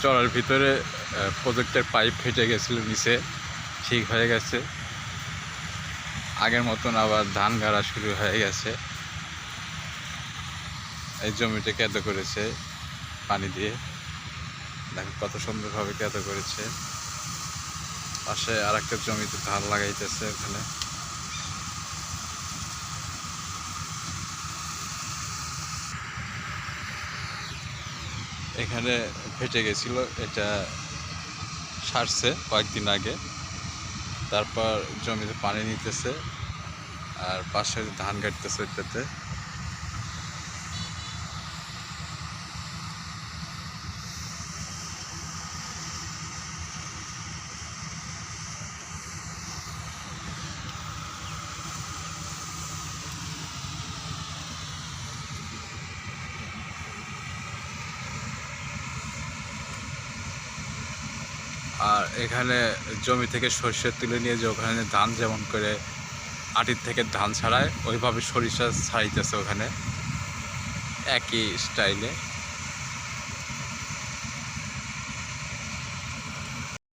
চড়ার ভিতরে প্রজেক্টের পাইপ ফেটে গেছিল, নিচে ঠিক হয়ে গেছে। আগের মতন আবার ধান গাড়া শুরু হয়ে গেছে। এই জমিতে কেঁদো করেছে পানি দিয়ে, দেখো কত সুন্দরভাবে কেঁদো করেছে। পাশে আর একটা জমিতে ধান লাগাইতেছে। এখানে ফেটে গেছিল, এটা সারছে কয়েকদিন আগে। তারপর জমিতে পানি নিতেছে আর পাশে ধান কাটতেছে ওইটাতে। আর এখানে জমি থেকে সরিষা তুলে নিয়ে যে ওখানে ধান যেমন করে আটির থেকে ধান ছাড়ায়, ওইভাবে সরিষা ছাড়াইতেছে ওখানে, একই স্টাইলে।